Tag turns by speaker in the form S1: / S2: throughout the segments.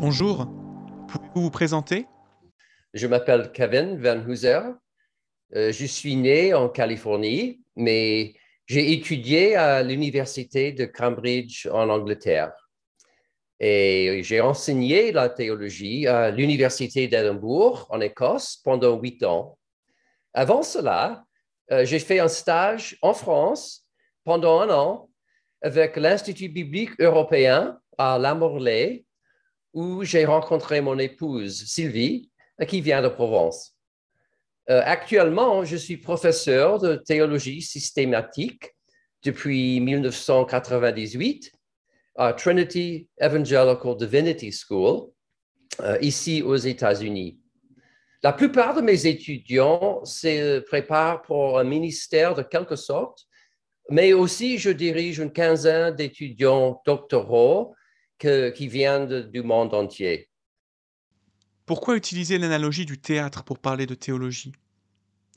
S1: Bonjour, pouvez-vous vous présenter?
S2: Je m'appelle Kevin Van Hooser. Je suis né en Californie, mais j'ai étudié à l'Université de Cambridge en Angleterre. Et j'ai enseigné la théologie à l'Université d'Édimbourg en Écosse pendant 8 ans. Avant cela, j'ai fait un stage en France pendant un an avec l'Institut biblique européen à La Morlaix, où j'ai rencontré mon épouse Sylvie, qui vient de Provence. Actuellement, je suis professeur de théologie systématique depuis 1998 à Trinity Evangelical Divinity School, ici aux États-Unis. La plupart de mes étudiants se préparent pour un ministère de quelque sorte, mais aussi je dirige une quinzaine d'étudiants doctoraux qui viennent du monde entier.
S1: Pourquoi utiliser l'analogie du théâtre pour parler de théologie?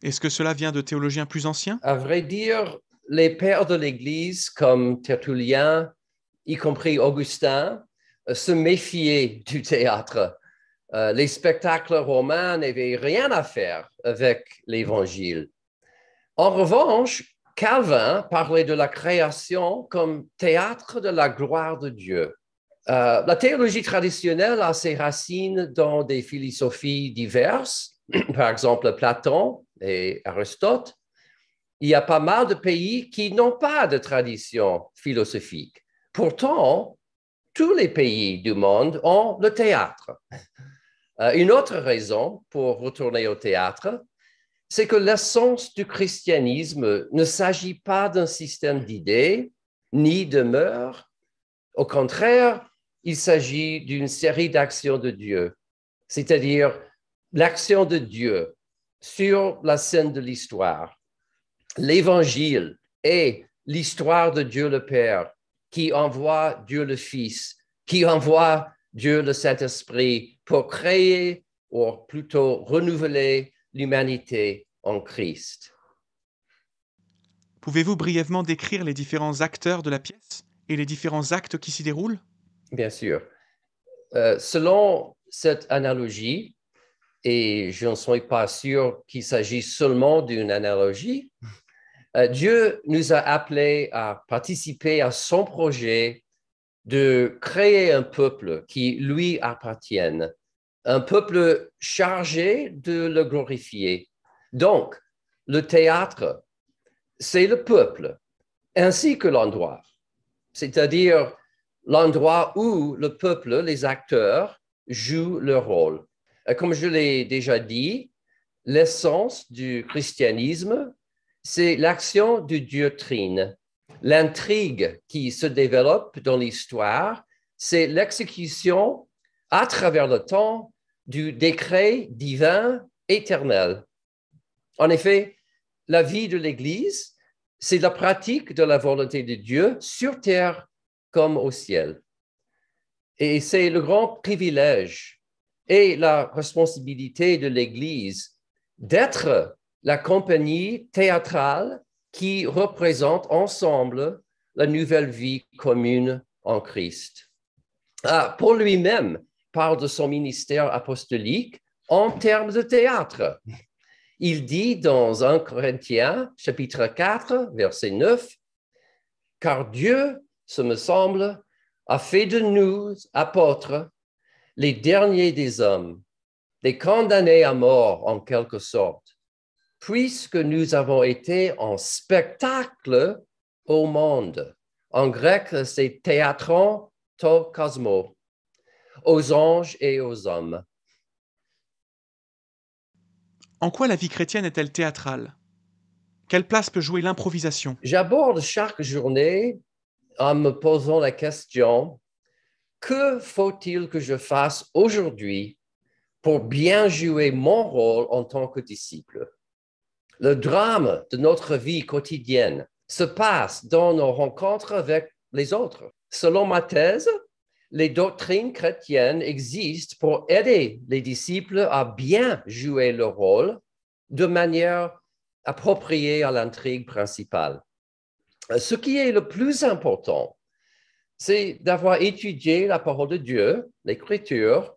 S1: Est-ce que cela vient de théologiens plus anciens?
S2: À vrai dire, les pères de l'Église comme Tertullien, y compris Augustin, se méfiaient du théâtre. Les spectacles romains n'avaient rien à faire avec l'Évangile. En revanche, Calvin parlait de la création comme théâtre de la gloire de Dieu. La théologie traditionnelle a ses racines dans des philosophies diverses, par exemple Platon et Aristote. Il y a pas mal de pays qui n'ont pas de tradition philosophique. Pourtant, tous les pays du monde ont le théâtre. Une autre raison pour retourner au théâtre, c'est que l'essence du christianisme ne s'agit pas d'un système d'idées ni de mœurs. Au contraire, il s'agit d'une série d'actions de Dieu, c'est-à-dire l'action de Dieu sur la scène de l'histoire. L'Évangile est l'histoire de Dieu le Père qui envoie Dieu le Fils, qui envoie Dieu le Saint-Esprit pour créer, ou plutôt renouveler l'humanité en Christ.
S1: Pouvez-vous brièvement décrire les différents acteurs de la pièce et les différents actes qui s'y déroulent?
S2: Bien sûr. Selon cette analogie, et je ne suis pas sûr qu'il s'agit seulement d'une analogie, Dieu nous a appelés à participer à son projet de créer un peuple qui lui appartienne, un peuple chargé de le glorifier. Donc, le théâtre, c'est le peuple, ainsi que l'endroit, c'est-à-dire l'endroit où le peuple, les acteurs, jouent leur rôle. Comme je l'ai déjà dit, l'essence du christianisme, c'est l'action du Dieu trine. L'intrigue qui se développe dans l'histoire, c'est l'exécution à travers le temps du décret divin éternel. En effet, la vie de l'Église, c'est la pratique de la volonté de Dieu sur terre comme au ciel. Et c'est le grand privilège et la responsabilité de l'Église d'être la compagnie théâtrale qui représente ensemble la nouvelle vie commune en Christ. Paul lui-même parle de son ministère apostolique en termes de théâtre. Il dit dans 1 Corinthiens, chapitre 4, verset 9, « Car Dieu, ce me semble, a fait de nous, apôtres, les derniers des hommes, des condamnés à mort en quelque sorte, puisque nous avons été en spectacle au monde. » En grec, c'est théatron to cosmo, aux anges et aux hommes.
S1: En quoi la vie chrétienne est-elle théâtrale? Quelle place peut jouer l'improvisation?
S2: J'aborde chaque journée en me posant la question, que faut-il que je fasse aujourd'hui pour bien jouer mon rôle en tant que disciple? Le drame de notre vie quotidienne se passe dans nos rencontres avec les autres. Selon ma thèse, les doctrines chrétiennes existent pour aider les disciples à bien jouer leur rôle de manière appropriée à l'intrigue principale. Ce qui est le plus important, c'est d'avoir étudié la parole de Dieu, l'Écriture,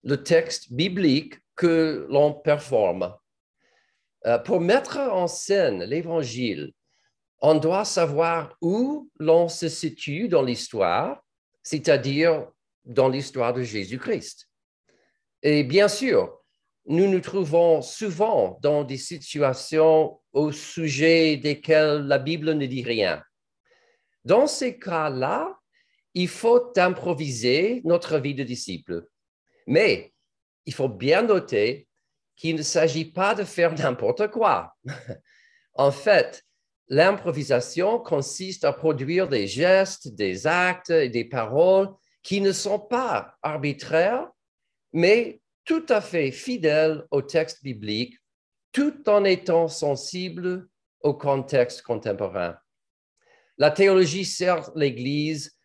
S2: le texte biblique que l'on performe. Pour mettre en scène l'Évangile, on doit savoir où l'on se situe dans l'histoire, c'est-à-dire dans l'histoire de Jésus-Christ. Et bien sûr, nous nous trouvons souvent dans des situations au sujet desquelles la Bible ne dit rien. Dans ces cas-là, il faut improviser notre vie de disciple. Mais il faut bien noter qu'il ne s'agit pas de faire n'importe quoi. En fait, l'improvisation consiste à produire des gestes, des actes et des paroles qui ne sont pas arbitraires, mais tout à fait fidèles au texte biblique, tout en étant sensibles au contexte contemporain. La théologie sert l'Église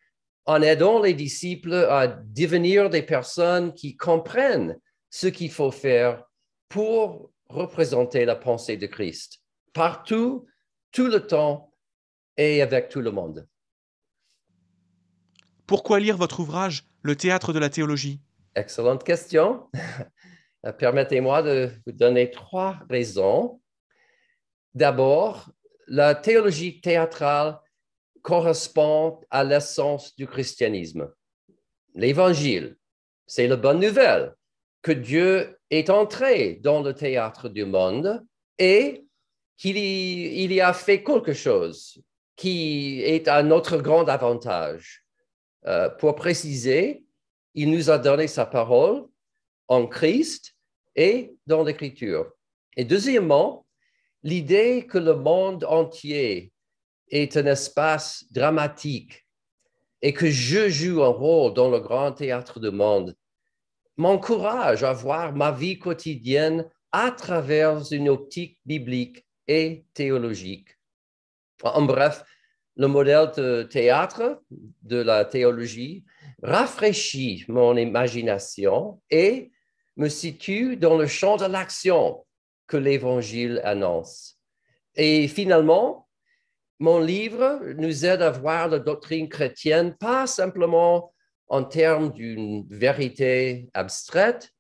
S2: en aidant les disciples à devenir des personnes qui comprennent ce qu'il faut faire pour représenter la pensée de Christ, partout, tout le temps et avec tout le monde.
S1: Pourquoi lire votre ouvrage « Le théâtre de la théologie » ?
S2: Excellente question. Permettez-moi de vous donner 3 raisons. D'abord, la théologie théâtrale correspond à l'essence du christianisme. L'Évangile, c'est la bonne nouvelle que Dieu est entré dans le théâtre du monde et qu'il y a fait quelque chose qui est à notre grand avantage. Pour préciser, il nous a donné sa parole en Christ et dans l'Écriture. Et deuxièmement, l'idée que le monde entier est un espace dramatique et que je joue un rôle dans le grand théâtre du monde m'encourage à voir ma vie quotidienne à travers une optique biblique et théologique. En bref, le modèle de théâtre de la théologie rafraîchit mon imagination et me situe dans le champ de l'action que l'Évangile annonce. Et finalement, mon livre nous aide à voir la doctrine chrétienne pas simplement en termes d'une vérité abstraite,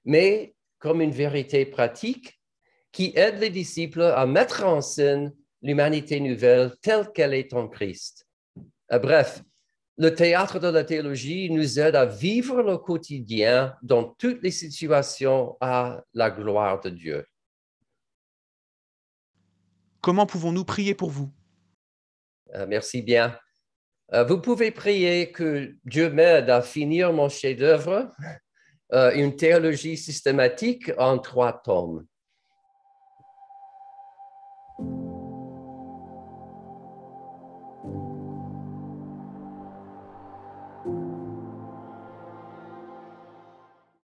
S2: mais comme une vérité pratique qui aide les disciples à mettre en scène l'humanité nouvelle telle qu'elle est en Christ. Bref, le théâtre de la théologie nous aide à vivre le quotidien dans toutes les situations à la gloire de Dieu.
S1: Comment pouvons-nous prier pour vous ?
S2: Merci bien. Vous pouvez prier que Dieu m'aide à finir mon chef-d'œuvre, une théologie systématique en 3 tomes.